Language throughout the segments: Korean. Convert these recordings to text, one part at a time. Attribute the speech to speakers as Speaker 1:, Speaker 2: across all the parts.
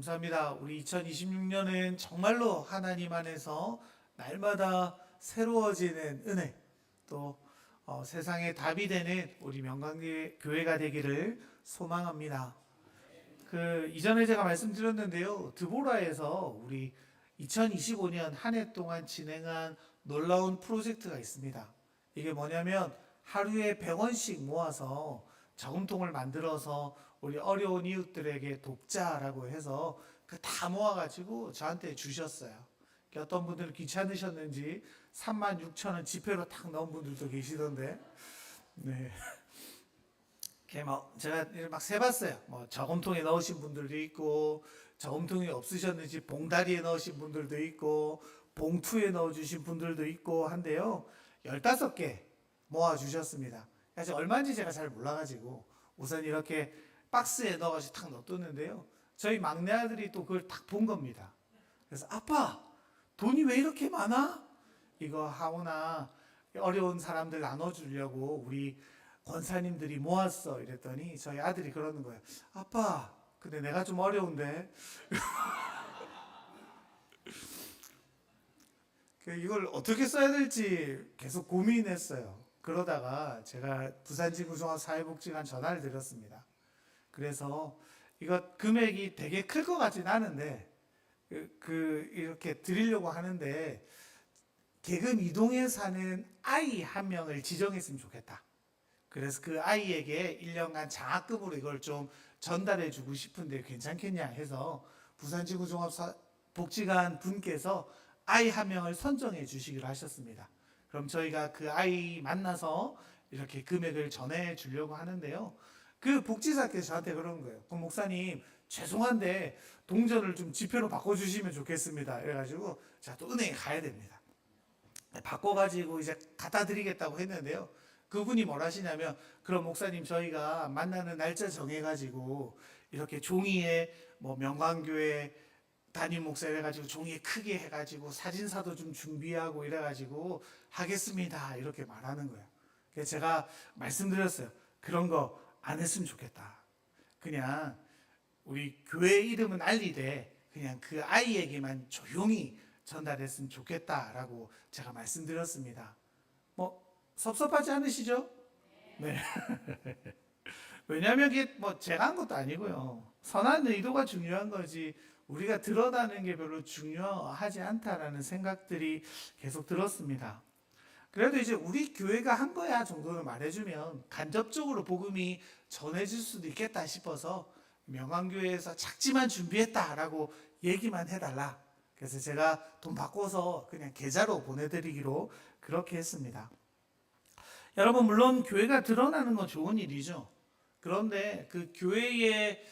Speaker 1: 감사합니다. 우리 2026년은 정말로 하나님 안에서 날마다 새로워지는 은혜, 또 세상의 답이 되는 우리 명강교회가 되기를 소망합니다. 이전에 제가 말씀드렸는데요. 드보라에서 우리 2025년 한 해 동안 진행한 놀라운 프로젝트가 있습니다. 이게 뭐냐면 하루에 100원씩 모아서 저금통을 만들어서 우리 어려운 이웃들에게 돕자라고 해서 다 모아가지고 저한테 주셨어요. 어떤 분들은 귀찮으셨는지 36,000원 지폐로 딱 넣은 분들도 계시던데, 네. 제가 막 세봤어요. 저금통에 넣으신 분들도 있고, 저금통이 없으셨는지 봉다리에 넣으신 분들도 있고, 봉투에 넣어주신 분들도 있고 한데요. 15개 모아주셨습니다. 사실 얼마인지 제가 잘 몰라가지고 우선 이렇게 박스에 넣어가지고 탁 넣어뒀는데요. 저희 막내 아들이 또 그걸 딱 본 겁니다. 그래서 아빠, 돈이 왜 이렇게 많아? 이거 하오나 어려운 사람들 나눠주려고 우리 권사님들이 모았어. 이랬더니 저희 아들이 그러는 거예요. 아빠, 근데 내가 좀 어려운데. 이걸 어떻게 써야 될지 계속 고민했어요. 그러다가 제가 부산지구종합사회복지관 전화를 드렸습니다. 그래서 이거 금액이 되게 클 것 같진 않은데 이렇게 드리려고 하는데 계급 이동에 사는 아이 한 명을 지정했으면 좋겠다. 그래서 그 아이에게 1년간 장학금으로 이걸 좀 전달해 주고 싶은데 괜찮겠냐 해서 부산지구종합복지관 분께서 아이 한 명을 선정해 주시기로 하셨습니다. 그럼 저희가 그 아이 만나서 이렇게 금액을 전해 주려고 하는데요. 그 복지사께서 저한테 그런 거예요. 그럼 목사님, 죄송한데 동전을 좀 지폐로 바꿔주시면 좋겠습니다. 그래가지고 제가 또 은행에 가야 됩니다. 바꿔가지고 이제 갖다 드리겠다고 했는데요. 그분이 뭘 하시냐면, 그럼 목사님 저희가 만나는 날짜 정해가지고 이렇게 종이에 명강교회 담임 목사 이래가지고 종이에 크게 해가지고 사진사도 좀 준비하고 이래가지고 하겠습니다. 이렇게 말하는 거예요. 그래서 제가 말씀드렸어요. 그런 거 안 했으면 좋겠다. 그냥 우리 교회 이름은 알리되 그냥 그 아이에게만 조용히 전달했으면 좋겠다라고 제가 말씀드렸습니다. 섭섭하지 않으시죠? 네. 왜냐하면 이게 제가 한 것도 아니고요. 선한 의도가 중요한 거지 우리가 드러나는 게 별로 중요하지 않다라는 생각들이 계속 들었습니다. 그래도 이제 우리 교회가 한 거야 정도는 말해주면 간접적으로 복음이 전해질 수도 있겠다 싶어서 명왕교회에서 작지만 준비했다라고 얘기만 해달라. 그래서 제가 돈 바꿔서 그냥 계좌로 보내드리기로 그렇게 했습니다. 여러분, 물론 교회가 드러나는 건 좋은 일이죠. 그런데 그 교회에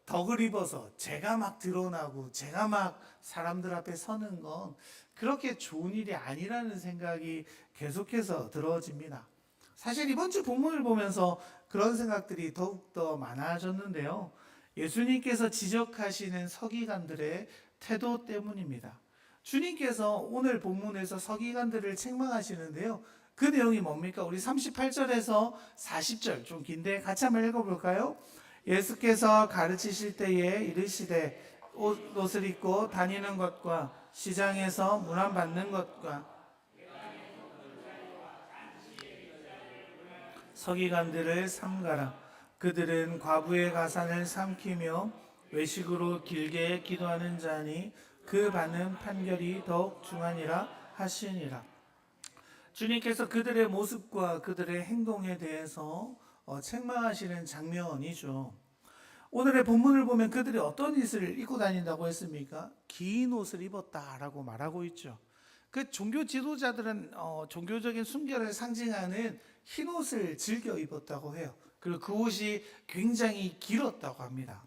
Speaker 1: 덕을 입어서 제가 막 드러나고 제가 막 사람들 앞에 서는 건 그렇게 좋은 일이 아니라는 생각이 계속해서 들어집니다. 사실 이번 주 본문을 보면서 그런 생각들이 더욱더 많아졌는데요. 예수님께서 지적하시는 서기관들의 태도 때문입니다. 주님께서 오늘 본문에서 서기관들을 책망하시는데요. 그 내용이 뭡니까? 우리 38절에서 40절 좀 긴데 같이 한번 읽어볼까요? 예수께서 가르치실 때에 이르시되 옷을 입고 다니는 것과 시장에서 문안받는 것과 서기관들을 삼가라. 그들은 과부의 가산을 삼키며 외식으로 길게 기도하는 자니 그 받는 판결이 더욱 중하니라 하시니라. 주님께서 그들의 모습과 그들의 행동에 대해서 책망하시는 장면이죠. 오늘의 본문을 보면 그들이 어떤 옷을 입고 다닌다고 했습니까? 긴 옷을 입었다라고 말하고 있죠. 그 종교 지도자들은 종교적인 순결을 상징하는 흰 옷을 즐겨 입었다고 해요. 그리고 그 옷이 굉장히 길었다고 합니다.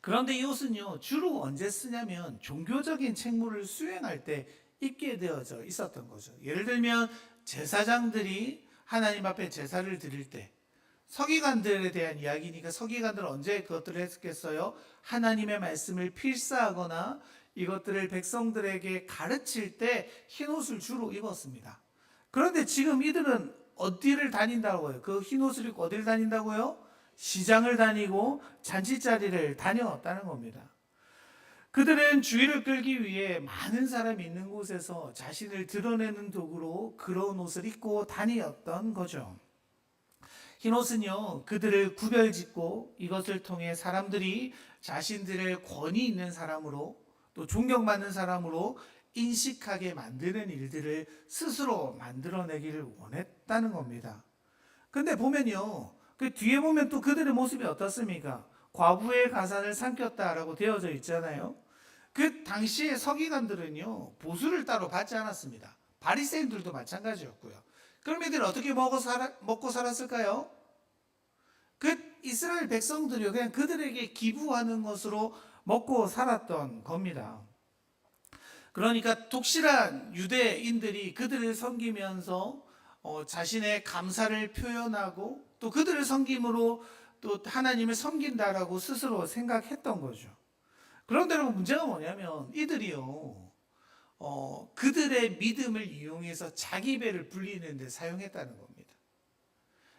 Speaker 1: 그런데 이 옷은요, 주로 언제 쓰냐면 종교적인 책무를 수행할 때 입게 되어져 있었던 거죠. 예를 들면 제사장들이 하나님 앞에 제사를 드릴 때, 서기관들에 대한 이야기니까 서기관들은 언제 그것들을 했겠어요? 하나님의 말씀을 필사하거나 이것들을 백성들에게 가르칠 때 흰옷을 주로 입었습니다. 그런데 지금 이들은 어디를 다닌다고요? 그 흰옷을 입고 어디를 다닌다고요? 시장을 다니고 잔치자리를 다녀왔다는 겁니다. 그들은 주의를 끌기 위해 많은 사람이 있는 곳에서 자신을 드러내는 도구로 그런 옷을 입고 다니었던 거죠. 흰 옷은요, 그들을 구별짓고 이것을 통해 사람들이 자신들의 권위 있는 사람으로 또 존경받는 사람으로 인식하게 만드는 일들을 스스로 만들어내기를 원했다는 겁니다. 근데 보면요, 그 뒤에 보면 또 그들의 모습이 어떻습니까? 과부의 가산을 삼켰다라고 되어져 있잖아요. 그 당시의 서기관들은요, 보수를 따로 받지 않았습니다. 바리새인들도 마찬가지였고요. 그럼 이들 어떻게 먹고 살았을까요? 그 이스라엘 백성들이 그냥 그들에게 기부하는 것으로 먹고 살았던 겁니다. 그러니까 독실한 유대인들이 그들을 섬기면서 자신의 감사를 표현하고 또 그들을 섬김으로 또 하나님을 섬긴다라고 스스로 생각했던 거죠. 그런데 여러분 문제가 뭐냐면 이들이요 그들의 믿음을 이용해서 자기 배를 불리는 데 사용했다는 겁니다.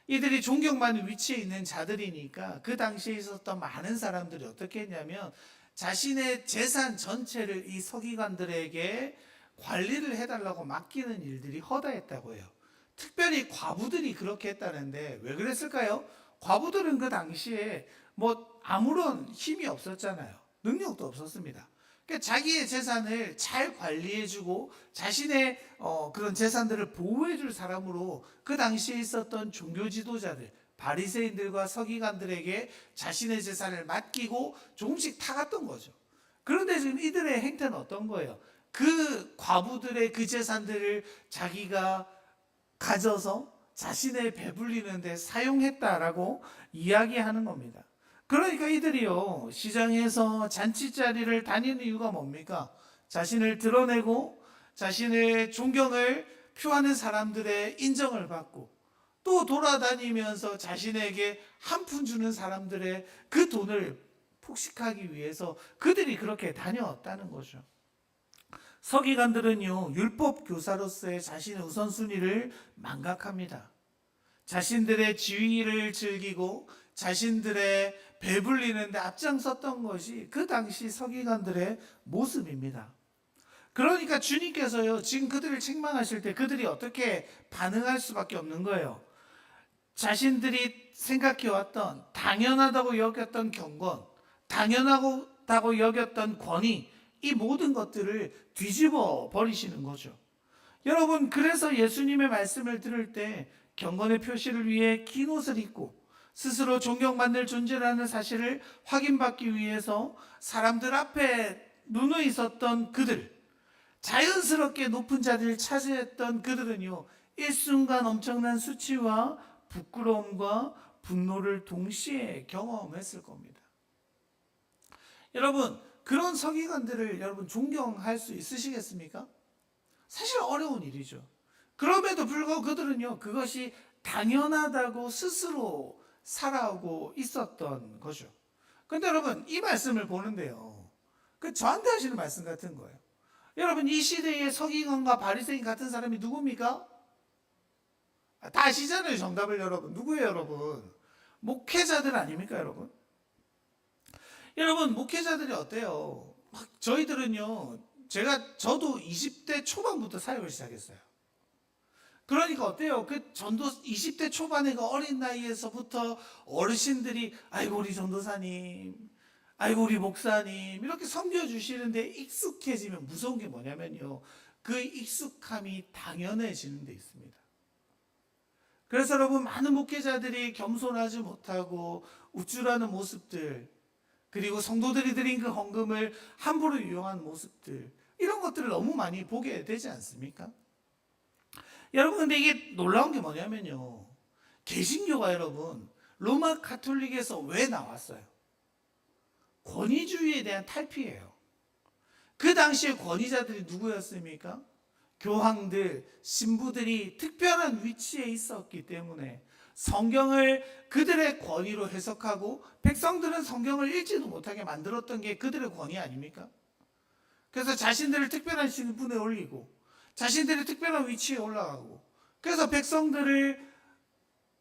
Speaker 1: 이들이 존경받는 위치에 있는 자들이니까 그 당시에 있었던 많은 사람들이 어떻게 했냐면 자신의 재산 전체를 이 서기관들에게 관리를 해달라고 맡기는 일들이 허다했다고 해요. 특별히 과부들이 그렇게 했다는데 왜 그랬을까요? 과부들은 그 당시에 뭐 아무런 힘이 없었잖아요. 능력도 없었습니다. 그러니까 자기의 재산을 잘 관리해주고 자신의 그런 재산들을 보호해줄 사람으로 그 당시에 있었던 종교 지도자들, 바리새인들과 서기관들에게 자신의 재산을 맡기고 조금씩 타갔던 거죠. 그런데 지금 이들의 행태는 어떤 거예요? 그 과부들의 그 재산들을 자기가 가져서 자신의 배불리는 데 사용했다라고 이야기하는 겁니다. 그러니까 이들이요 시장에서 잔치자리를 다니는 이유가 뭡니까? 자신을 드러내고 자신의 존경을 표하는 사람들의 인정을 받고 또 돌아다니면서 자신에게 한 푼 주는 사람들의 그 돈을 폭식하기 위해서 그들이 그렇게 다녀왔다는 거죠. 서기관들은요 율법 교사로서의 자신의 우선순위를 망각합니다. 자신들의 지위를 즐기고 자신들의 배불리는데 앞장섰던 것이 그 당시 서기관들의 모습입니다. 그러니까 주님께서요 지금 그들을 책망하실 때 그들이 어떻게 반응할 수밖에 없는 거예요. 자신들이 생각해왔던 당연하다고 여겼던 경건, 당연하다고 여겼던 권위, 이 모든 것들을 뒤집어 버리시는 거죠. 여러분 그래서 예수님의 말씀을 들을 때 경건의 표시를 위해 긴 옷을 입고 스스로 존경받는 존재라는 사실을 확인받기 위해서 사람들 앞에 누누이 있었던 그들, 자연스럽게 높은 자리를 차지했던 그들은요 일순간 엄청난 수치와 부끄러움과 분노를 동시에 경험했을 겁니다. 여러분 그런 서기관들을 여러분 존경할 수 있으시겠습니까? 사실 어려운 일이죠. 그럼에도 불구하고 그들은요 그것이 당연하다고 스스로 살아오고 있었던 거죠. 그런데 여러분 이 말씀을 보는데요 그 저한테 하시는 말씀 같은 거예요. 여러분 이 시대의 서기관과 바리새인 같은 사람이 누굽니까? 다 아시잖아요 정답을. 여러분 누구예요 여러분? 목회자들 아닙니까 여러분? 여러분 목회자들이 어때요? 저희들은요 저도 20대 초반부터 사역을 시작했어요. 그러니까 어때요? 그 전도 20대 초반에 그 어린 나이에서부터 어르신들이 아이고 우리 전도사님, 아이고 우리 목사님 이렇게 섬겨주시는데 익숙해지면 무서운 게 뭐냐면요 그 익숙함이 당연해지는 데 있습니다. 그래서 여러분 많은 목회자들이 겸손하지 못하고 우쭐하는 모습들, 그리고 성도들이 드린 그 헌금을 함부로 이용한 모습들, 이런 것들을 너무 많이 보게 되지 않습니까? 여러분 근데 이게 놀라운 게 뭐냐면요 개신교가 여러분 로마 가톨릭에서 왜 나왔어요? 권위주의에 대한 탈피예요. 그 당시에 권위자들이 누구였습니까? 교황들, 신부들이 특별한 위치에 있었기 때문에 성경을 그들의 권위로 해석하고 백성들은 성경을 읽지도 못하게 만들었던 게 그들의 권위 아닙니까? 그래서 자신들을 특별한 신분에 올리고 자신들이 특별한 위치에 올라가고 그래서 백성들을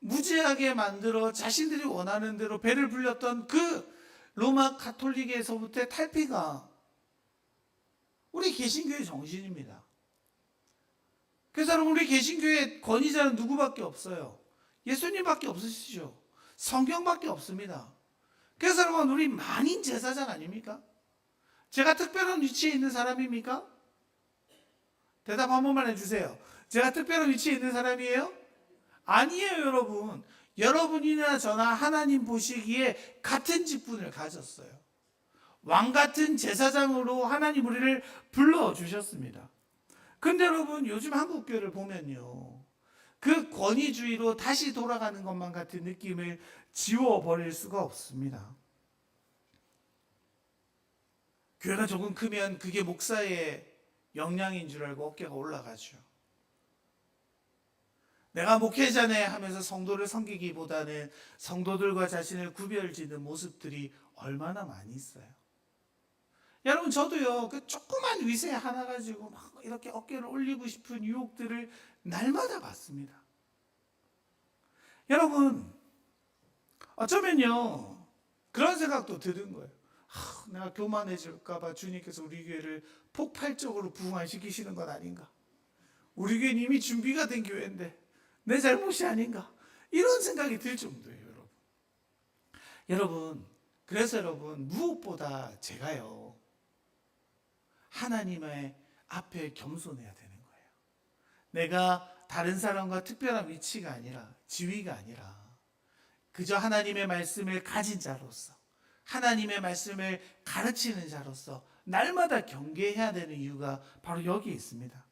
Speaker 1: 무지하게 만들어 자신들이 원하는 대로 배를 불렸던 그 로마 가톨릭에서부터의 탈피가 우리 개신교의 정신입니다. 그래서 여러분, 우리 개신교의 권위자는 누구밖에 없어요? 예수님밖에 없으시죠. 성경밖에 없습니다. 그래서 여러분, 우리 만인 제사장 아닙니까? 제가 특별한 위치에 있는 사람입니까? 대답 한 번만 해주세요. 제가 특별한 위치에 있는 사람이에요? 아니에요, 여러분. 여러분이나 저나 하나님 보시기에 같은 직분을 가졌어요. 왕 같은 제사장으로 하나님 우리를 불러주셨습니다. 근데 여러분, 요즘 한국교회를 보면요, 그 권위주의로 다시 돌아가는 것만 같은 느낌을 지워버릴 수가 없습니다. 교회가 조금 크면 그게 목사의 역량인 줄 알고 어깨가 올라가죠. 내가 목회자네 하면서 성도를 섬기기보다는 성도들과 자신을 구별짓는 모습들이 얼마나 많이 있어요. 여러분, 저도요, 그 조그만 위세 하나 가지고 막 이렇게 어깨를 올리고 싶은 유혹들을 날마다 받습니다. 여러분, 어쩌면요, 그런 생각도 드는 거예요. 내가 교만해질까봐 주님께서 우리 교회를 폭발적으로 부흥시키시는 건 아닌가? 우리 교회는 이미 준비가 된 교회인데 내 잘못이 아닌가? 이런 생각이 들 정도예요, 여러분. 여러분, 그래서 여러분, 무엇보다 제가요, 하나님의 앞에 겸손해야 되는 거예요. 내가 다른 사람과 특별한 위치가 아니라, 지위가 아니라 그저 하나님의 말씀을 가진 자로서, 하나님의 말씀을 가르치는 자로서 날마다 경계해야 되는 이유가 바로 여기에 있습니다.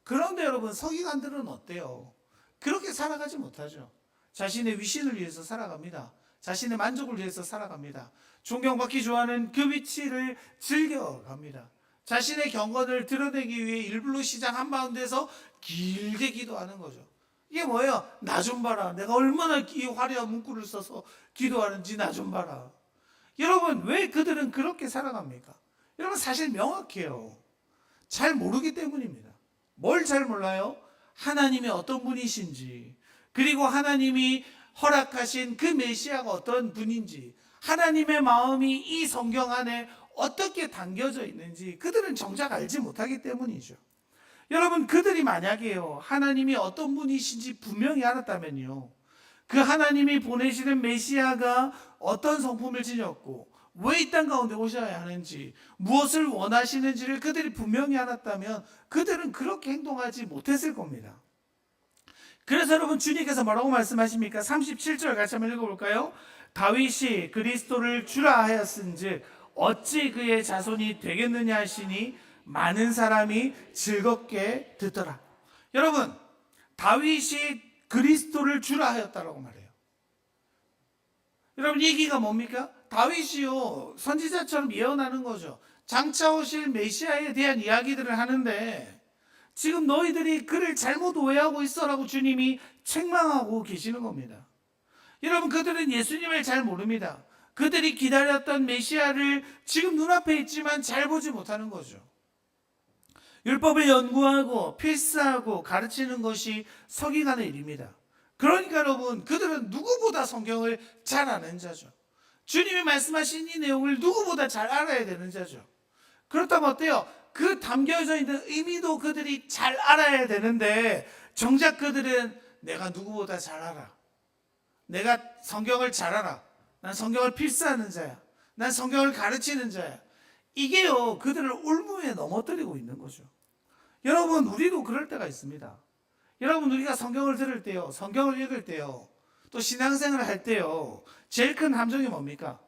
Speaker 1: 그런데 여러분, 서기관들은 어때요? 그렇게 살아가지 못하죠. 자신의 위신을 위해서 살아갑니다. 자신의 만족을 위해서 살아갑니다. 존경받기 좋아하는 그 위치를 즐겨갑니다. 자신의 경건을 드러내기 위해 일부러 시장 한가운데서 길게 기도하는 거죠. 이게 뭐예요? 나 좀 봐라. 내가 얼마나 이 화려한 문구를 써서 기도하는지 나 좀 봐라. 여러분, 왜 그들은 그렇게 살아갑니까? 여러분, 사실 명확해요. 잘 모르기 때문입니다. 뭘 잘 몰라요? 하나님이 어떤 분이신지, 그리고 하나님이 허락하신 그 메시아가 어떤 분인지, 하나님의 마음이 이 성경 안에 어떻게 담겨져 있는지 그들은 정작 알지 못하기 때문이죠. 여러분, 그들이 만약에요, 하나님이 어떤 분이신지 분명히 알았다면요, 그 하나님이 보내시는 메시아가 어떤 성품을 지녔고 왜 이 땅 가운데 오셔야 하는지, 무엇을 원하시는지를 그들이 분명히 알았다면 그들은 그렇게 행동하지 못했을 겁니다. 그래서 여러분, 주님께서 뭐라고 말씀하십니까? 37절 같이 한번 읽어볼까요? 다윗이 그리스도를 주라 하였은즉 어찌 그의 자손이 되겠느냐 하시니 많은 사람이 즐겁게 듣더라. 여러분, 다윗이 그리스도를 주라 하였다라고 말해요. 여러분, 얘기가 뭡니까? 다윗이요, 선지자처럼 예언하는 거죠. 장차 오실 메시아에 대한 이야기들을 하는데 지금 너희들이 그를 잘못 오해하고 있어라고 주님이 책망하고 계시는 겁니다. 여러분, 그들은 예수님을 잘 모릅니다. 그들이 기다렸던 메시아를 지금 눈앞에 있지만 잘 보지 못하는 거죠. 율법을 연구하고 필사하고 가르치는 것이 서기관의 일입니다. 그러니까 여러분, 그들은 누구보다 성경을 잘 아는 자죠. 주님이 말씀하신 이 내용을 누구보다 잘 알아야 되는 자죠. 그렇다면 어때요? 그 담겨져 있는 의미도 그들이 잘 알아야 되는데 정작 그들은 내가 누구보다 잘 알아. 내가 성경을 잘 알아. 난 성경을 필사하는 자야. 난 성경을 가르치는 자야. 이게요, 그들을 올무에 넘어뜨리고 있는 거죠. 여러분, 우리도 그럴 때가 있습니다. 여러분, 우리가 성경을 들을 때요, 성경을 읽을 때요, 또 신앙생활을 할 때요, 제일 큰 함정이 뭡니까?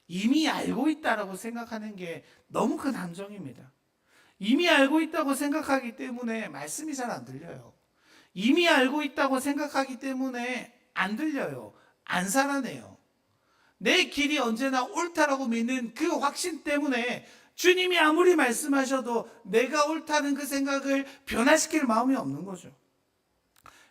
Speaker 1: 이미 알고 있다라고 생각하는 게 너무 큰 함정입니다. 이미 알고 있다고 생각하기 때문에 말씀이 잘 안 들려요. 이미 알고 있다고 생각하기 때문에 안 들려요. 안 살아내요. 내 길이 언제나 옳다라고 믿는 그 확신 때문에 주님이 아무리 말씀하셔도 내가 옳다는 그 생각을 변화시킬 마음이 없는 거죠.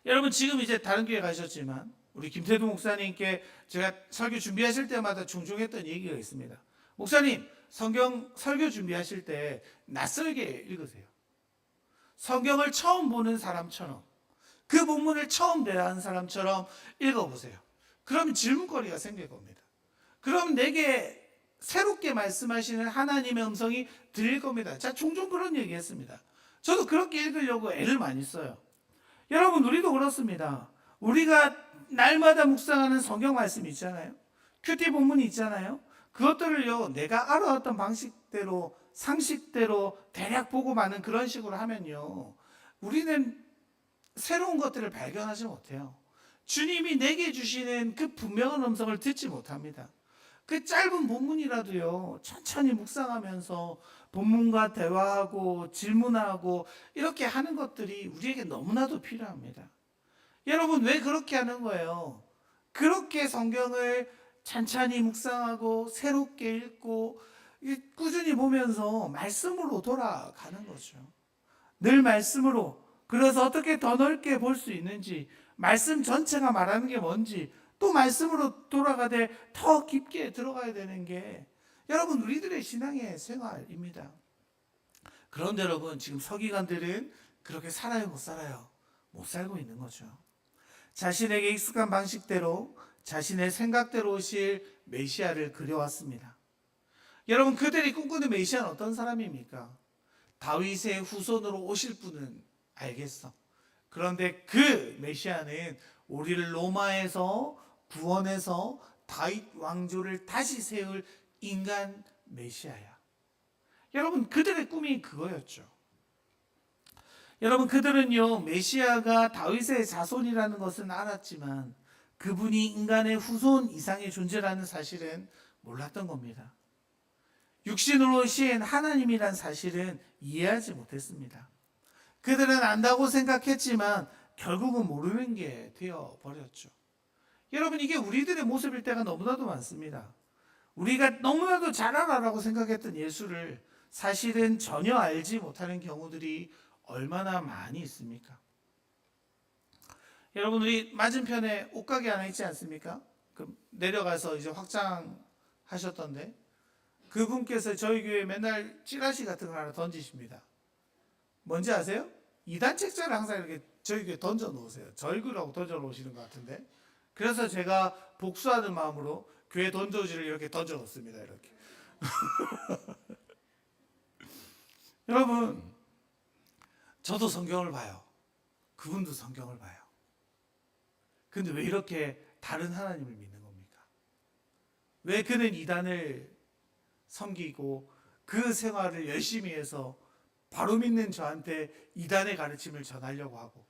Speaker 1: 여러분, 지금 이제 다른 교회 가셨지만 우리 김태두 목사님께 제가 설교 준비하실 때마다 종종 했던 얘기가 있습니다. 목사님, 성경 설교 준비하실 때 낯설게 읽으세요. 성경을 처음 보는 사람처럼, 그 본문을 처음 대하는 사람처럼 읽어보세요. 그럼 질문거리가 생길 겁니다. 그럼 내게 새롭게 말씀하시는 하나님의 음성이 들릴 겁니다. 자, 종종 그런 얘기 했습니다. 저도 그렇게 읽으려고 애를 많이 써요. 여러분, 우리도 그렇습니다. 우리가 날마다 묵상하는 성경 말씀이 있잖아요. 큐티 본문이 있잖아요. 그것들을요, 내가 알아왔던 방식대로, 상식대로 대략 보고 마는 그런 식으로 하면요, 우리는 새로운 것들을 발견하지 못해요. 주님이 내게 주시는 그 분명한 음성을 듣지 못합니다. 그 짧은 본문이라도요, 천천히 묵상하면서 본문과 대화하고 질문하고 이렇게 하는 것들이 우리에게 너무나도 필요합니다. 여러분, 왜 그렇게 하는 거예요? 그렇게 성경을 찬찬히 묵상하고 새롭게 읽고 꾸준히 보면서 말씀으로 돌아가는 거죠. 늘 말씀으로. 그래서 어떻게 더 넓게 볼 수 있는지, 말씀 전체가 말하는 게 뭔지, 또 말씀으로 돌아가되 더 깊게 들어가야 되는 게 여러분 우리들의 신앙의 생활입니다. 그런데 여러분, 지금 서기관들은 그렇게 살아요, 못 살아요? 못 살고 있는 거죠. 자신에게 익숙한 방식대로, 자신의 생각대로 오실 메시아를 그려왔습니다. 여러분, 그들이 꿈꾸는 메시아는 어떤 사람입니까? 다윗의 후손으로 오실 분은 알겠어. 그런데 그 메시아는 우리를 로마에서 구원해서 다윗 왕조를 다시 세울 인간 메시아야. 여러분, 그들의 꿈이 그거였죠. 여러분, 그들은요, 메시아가 다윗의 자손이라는 것은 알았지만 그분이 인간의 후손 이상의 존재라는 사실은 몰랐던 겁니다. 육신으로 오신 하나님이란 사실은 이해하지 못했습니다. 그들은 안다고 생각했지만 결국은 모르는 게 되어버렸죠. 여러분, 이게 우리들의 모습일 때가 너무나도 많습니다. 우리가 너무나도 잘 알아라고 생각했던 예수를 사실은 전혀 알지 못하는 경우들이 얼마나 많이 있습니까? 여러분, 우리 맞은편에 옷가게 하나 있지 않습니까? 내려가서 이제 확장하셨던데 그분께서 저희 교회에 맨날 찌라시 같은 걸 하나 던지십니다. 뭔지 아세요? 이단 책자를 항상 이렇게 저희 교회에 던져 놓으세요. 절규라고 던져 놓으시는 것 같은데, 그래서 제가 복수하는 마음으로 교회 던져지를 이렇게 던져 놓습니다. 이렇게. 여러분, 저도 성경을 봐요. 그분도 성경을 봐요. 근데 왜 이렇게 다른 하나님을 믿는 겁니까? 왜 그는 이단을 섬기고 그 생활을 열심히 해서 바로 믿는 저한테 이단의 가르침을 전하려고 하고,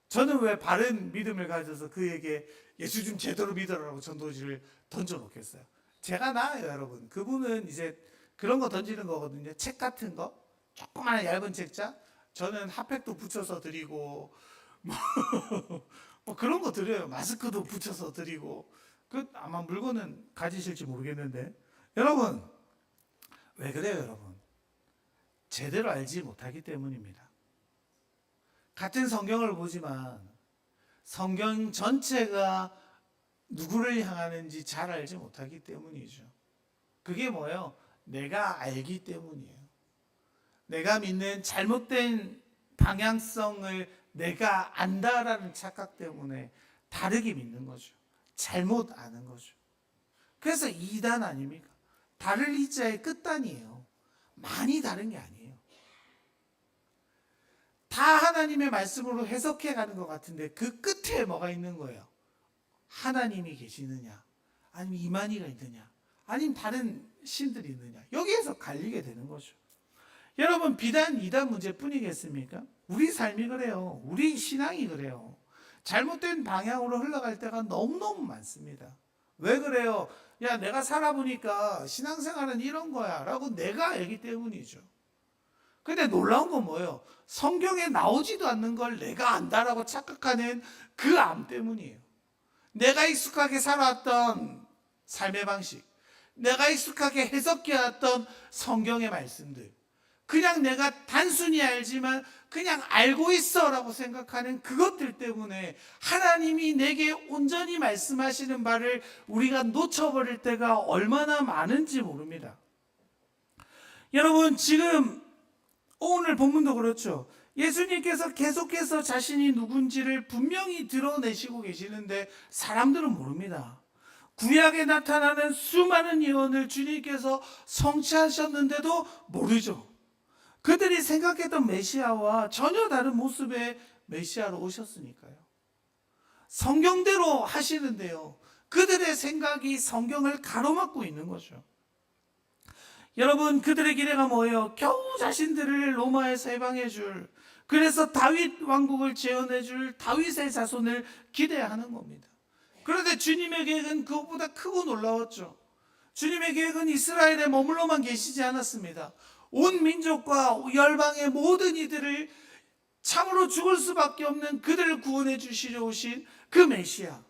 Speaker 1: 저는 왜 바른 믿음을 가져서 그에게 예수 좀 제대로 믿으라고 전도지를 던져 놓겠어요? 제가 나아요, 여러분. 그분은 이제 그런 거 던지는 거거든요. 책 같은 거, 조그마한 얇은 책자, 저는 핫팩도 붙여서 드리고 뭐 그런 거 드려요. 마스크도 붙여서 드리고. 그 아마 물건은 가지실지 모르겠는데, 여러분, 왜 그래요, 여러분? 제대로 알지 못하기 때문입니다. 같은 성경을 보지만 성경 전체가 누구를 향하는지 잘 알지 못하기 때문이죠. 그게 뭐예요? 내가 알기 때문이에요. 내가 믿는 잘못된 방향성을 내가 안다라는 착각 때문에 다르게 믿는 거죠. 잘못 아는 거죠. 그래서 이단 아닙니까? 다를 이자의 끝단이에요. 많이 다른 게 아니에요. 다 하나님의 말씀으로 해석해 가는 것 같은데 그 끝에 뭐가 있는 거예요? 하나님이 계시느냐? 아니면 이만희가 있느냐? 아니면 다른 신들이 있느냐? 여기에서 갈리게 되는 거죠. 여러분, 비단 이단 문제뿐이겠습니까? 우리 삶이 그래요. 우리 신앙이 그래요. 잘못된 방향으로 흘러갈 때가 너무너무 많습니다. 왜 그래요? 야, 내가 살아보니까 신앙생활은 이런 거야 라고 내가 알기 때문이죠. 근데 놀라운 건 뭐예요? 성경에 나오지도 않는 걸 내가 안다라고 착각하는 그 암 때문이에요. 내가 익숙하게 살아왔던 삶의 방식, 내가 익숙하게 해석해왔던 성경의 말씀들, 그냥 내가 단순히 알지만 그냥 알고 있어라고 생각하는 그것들 때문에 하나님이 내게 온전히 말씀하시는 바를 우리가 놓쳐버릴 때가 얼마나 많은지 모릅니다. 여러분, 지금 오늘 본문도 그렇죠. 예수님께서 계속해서 자신이 누군지를 분명히 드러내시고 계시는데 사람들은 모릅니다. 구약에 나타나는 수많은 예언을 주님께서 성취하셨는데도 모르죠. 그들이 생각했던 메시아와 전혀 다른 모습의 메시아로 오셨으니까요. 성경대로 하시는데요, 그들의 생각이 성경을 가로막고 있는 거죠. 여러분, 그들의 기대가 뭐예요? 겨우 자신들을 로마에서 해방해 줄, 그래서 다윗 왕국을 재현해 줄 다윗의 자손을 기대하는 겁니다. 그런데 주님의 계획은 그것보다 크고 놀라웠죠. 주님의 계획은 이스라엘에 머물러만 계시지 않았습니다. 온 민족과 열방의 모든 이들을, 참으로 죽을 수밖에 없는 그들을 구원해 주시려 오신 그 메시아,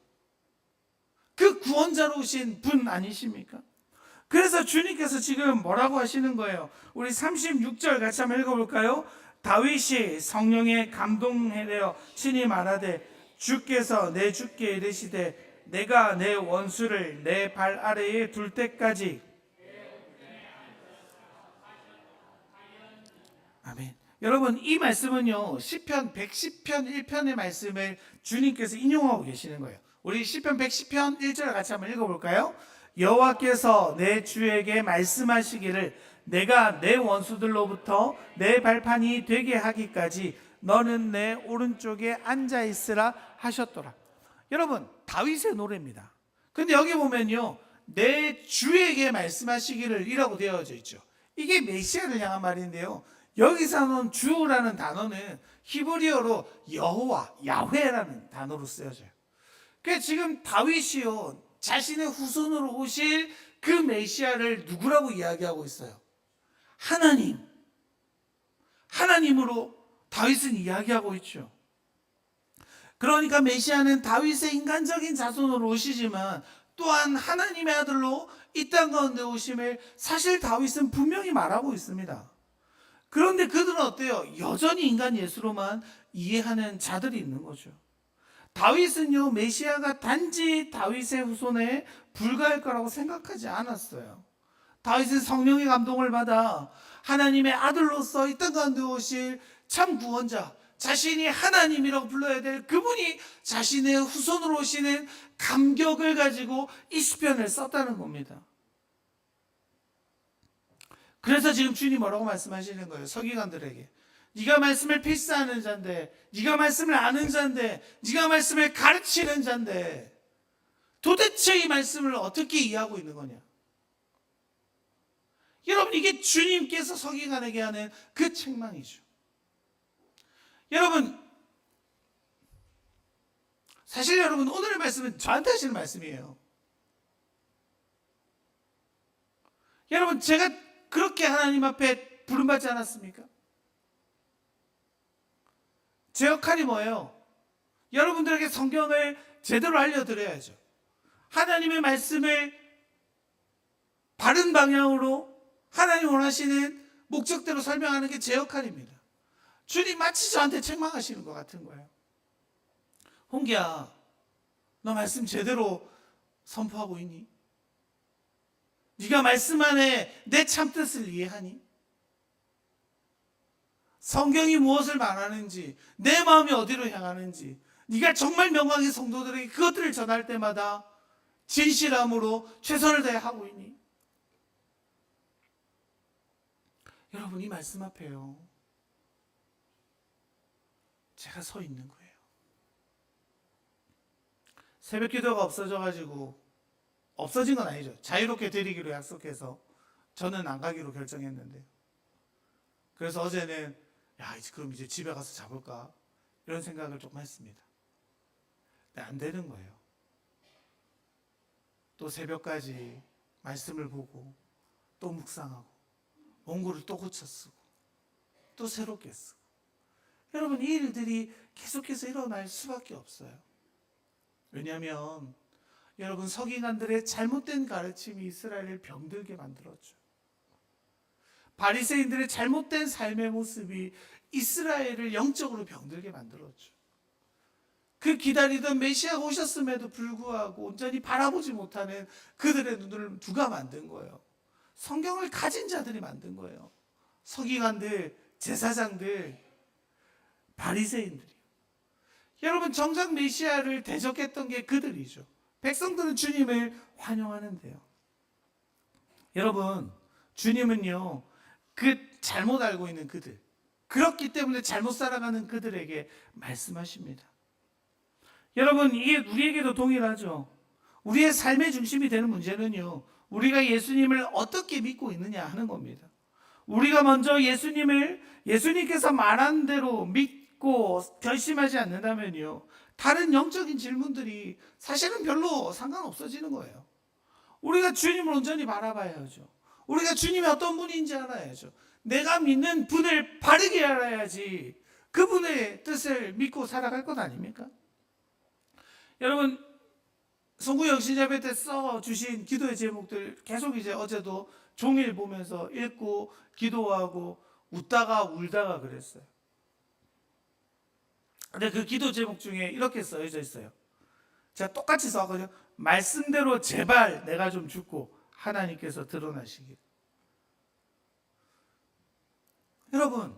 Speaker 1: 그 구원자로 오신 분 아니십니까? 그래서 주님께서 지금 뭐라고 하시는 거예요? 우리 36절 같이 한번 읽어볼까요? 다윗이 성령에 감동하여 친히 말하되 주께서 내 주께 이르시되 내가 내 원수를 내 발 아래에 둘 때까지. 아멘. 여러분, 이 말씀은요, 시편 110편 1편의 말씀을 주님께서 인용하고 계시는 거예요. 우리 시편 110편 1절 같이 한번 읽어볼까요? 여호와께서 내 주에게 말씀하시기를 내가 내 원수들로부터 내 발판이 되게 하기까지 너는 내 오른쪽에 앉아 있으라 하셨더라. 여러분, 다윗의 노래입니다. 근데 여기 보면요, 내 주에게 말씀하시기를 이라고 되어져 있죠. 이게 메시아를 향한 말인데요, 여기서 나온 주라는 단어는 히브리어로 여호와, 야훼라는 단어로 쓰여져요. 그러니까 지금 다윗이요, 자신의 후손으로 오실 그 메시아를 누구라고 이야기하고 있어요? 하나님으로 다윗은 이야기하고 있죠. 그러니까 메시아는 다윗의 인간적인 자손으로 오시지만 또한 하나님의 아들로 이 땅 가운데 오심을 사실 다윗은 분명히 말하고 있습니다. 그런데 그들은 어때요? 여전히 인간 예수로만 이해하는 자들이 있는 거죠. 다윗은요, 메시아가 단지 다윗의 후손에 불과할 거라고 생각하지 않았어요. 다윗은 성령의 감동을 받아 하나님의 아들로서 이 땅 가운데 오실 참 구원자, 자신이 하나님이라고 불러야 될 그분이 자신의 후손으로 오시는 감격을 가지고 이 시편을 썼다는 겁니다. 그래서 지금 주님이 뭐라고 말씀하시는 거예요? 서기관들에게. 네가 말씀을 필사하는 자인데, 네가 말씀을 아는 자인데, 네가 말씀을 가르치는 자인데 도대체 이 말씀을 어떻게 이해하고 있는 거냐? 여러분, 이게 주님께서 서기관에게 하는 그 책망이죠. 여러분, 사실 여러분, 오늘의 말씀은 저한테 하시는 말씀이에요. 여러분, 제가 그렇게 하나님 앞에 부름받지 않았습니까? 제 역할이 뭐예요? 여러분들에게 성경을 제대로 알려드려야죠. 하나님의 말씀을 바른 방향으로 하나님 원하시는 목적대로 설명하는 게 제 역할입니다. 주님 마치 저한테 책망하시는 것 같은 거예요. 홍기야, 너 말씀 제대로 선포하고 있니? 네가 말씀 안에 내 참뜻을 이해하니? 성경이 무엇을 말하는지, 내 마음이 어디로 향하는지, 네가 정말 명강의 성도들에게 그것들을 전할 때마다 진실함으로 최선을 다해 하고 있니? 여러분, 이 말씀 앞에요, 제가 서 있는 거예요. 새벽 기도가 없어진 건 아니죠. 자유롭게 드리기로 약속해서 저는 안 가기로 결정했는데, 그래서 어제는 그럼 이제 집에 가서 자볼까 이런 생각을 조금 했습니다. 근데 안 되는 거예요. 또 새벽까지 말씀을 보고 또 묵상하고 원고를 또 고쳐 쓰고 또 새롭게 쓰고, 여러분, 이 일들이 계속해서 일어날 수밖에 없어요. 왜냐하면 여러분, 서기관들의 잘못된 가르침이 이스라엘을 병들게 만들었죠. 바리새인들의 잘못된 삶의 모습이 이스라엘을 영적으로 병들게 만들었죠. 그 기다리던 메시아가 오셨음에도 불구하고 온전히 바라보지 못하는 그들의 눈을 누가 만든 거예요? 성경을 가진 자들이 만든 거예요. 서기관들, 제사장들. 바리새인들이요. 여러분, 정작 메시아를 대적했던 게 그들이죠. 백성들은 주님을 환영하는데요. 여러분, 주님은요, 그 잘못 알고 있는 그들, 그렇기 때문에 잘못 살아가는 그들에게 말씀하십니다. 여러분, 이게 우리에게도 동일하죠. 우리의 삶의 중심이 되는 문제는요, 우리가 예수님을 어떻게 믿고 있느냐 하는 겁니다. 우리가 먼저 예수님께서 말한 대로 믿고 결심하지 않는다면요, 다른 영적인 질문들이 사실은 별로 상관없어지는 거예요. 우리가 주님을 온전히 바라봐야죠. 우리가 주님이 어떤 분인지 알아야죠. 내가 믿는 분을 바르게 알아야지 그분의 뜻을 믿고 살아갈 것 아닙니까? 여러분, 송구 영신예배 때 써주신 기도의 제목들 계속 이제 어제도 종일 보면서 읽고 기도하고 웃다가 울다가 그랬어요. 근데 그 기도 제목 중에 이렇게 써져 있어요. 제가 똑같이 써거든요. 말씀대로 제발 내가 좀 죽고 하나님께서 드러나시길. 여러분,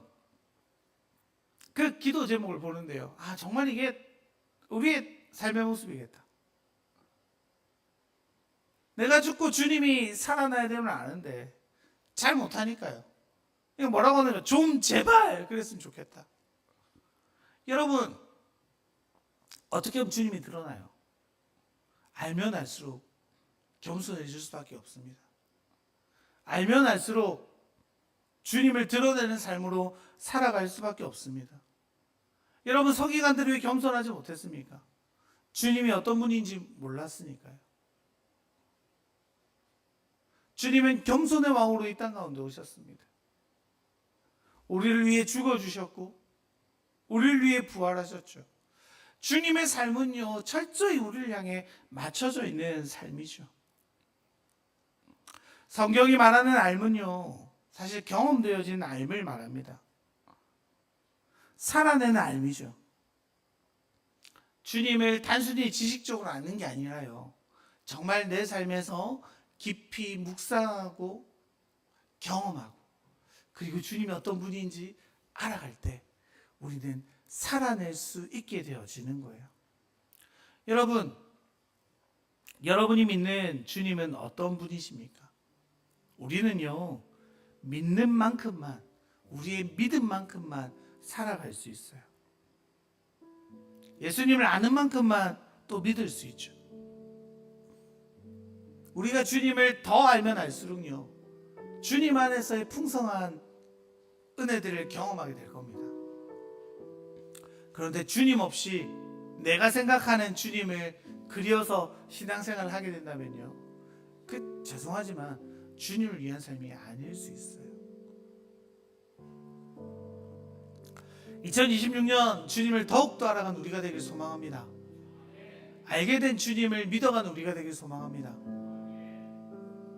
Speaker 1: 그 기도 제목을 보는데요, 정말 이게 우리의 삶의 모습이겠다. 내가 죽고 주님이 살아나야 되면 아는데 잘 못하니까요. 이거 뭐라고 하냐면 좀 제발 그랬으면 좋겠다. 여러분, 어떻게 하면 주님이 드러나요? 알면 알수록 겸손해질 수밖에 없습니다. 알면 알수록 주님을 드러내는 삶으로 살아갈 수밖에 없습니다. 여러분, 서기관들이 왜 겸손하지 못했습니까? 주님이 어떤 분인지 몰랐으니까요. 주님은 겸손의 왕으로 이 땅 가운데 오셨습니다. 우리를 위해 죽어주셨고 우리를 위해 부활하셨죠. 주님의 삶은요, 철저히 우리를 향해 맞춰져 있는 삶이죠. 성경이 말하는 삶은요, 사실 경험되어진 삶을 말합니다. 살아내는 삶이죠. 주님을 단순히 지식적으로 아는 게 아니라요, 정말 내 삶에서 깊이 묵상하고 경험하고, 그리고 주님이 어떤 분인지 알아갈 때 우리는 살아낼 수 있게 되어지는 거예요. 여러분, 여러분이 믿는 주님은 어떤 분이십니까? 우리는요, 믿는 만큼만, 우리의 믿음만큼만 살아갈 수 있어요. 예수님을 아는 만큼만 또 믿을 수 있죠. 우리가 주님을 더 알면 알수록요, 주님 안에서의 풍성한 은혜들을 경험하게 될 겁니다. 그런데 주님 없이 내가 생각하는 주님을 그려서 신앙생활을 하게 된다면요, 죄송하지만 주님을 위한 삶이 아닐 수 있어요. 2026년 주님을 더욱더 알아간 우리가 되길 소망합니다. 알게 된 주님을 믿어간 우리가 되길 소망합니다.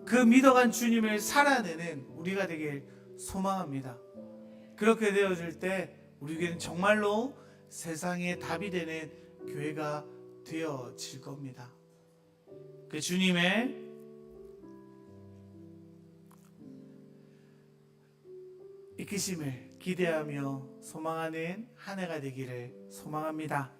Speaker 1: 그 믿어간 주님을 살아내는 우리가 되길 소망합니다. 그렇게 되어질 때 우리 교회는 정말로 세상의 답이 되는 교회가 되어질 겁니다. 그 주님의 이끄심을 기대하며 소망하는 한 해가 되기를 소망합니다.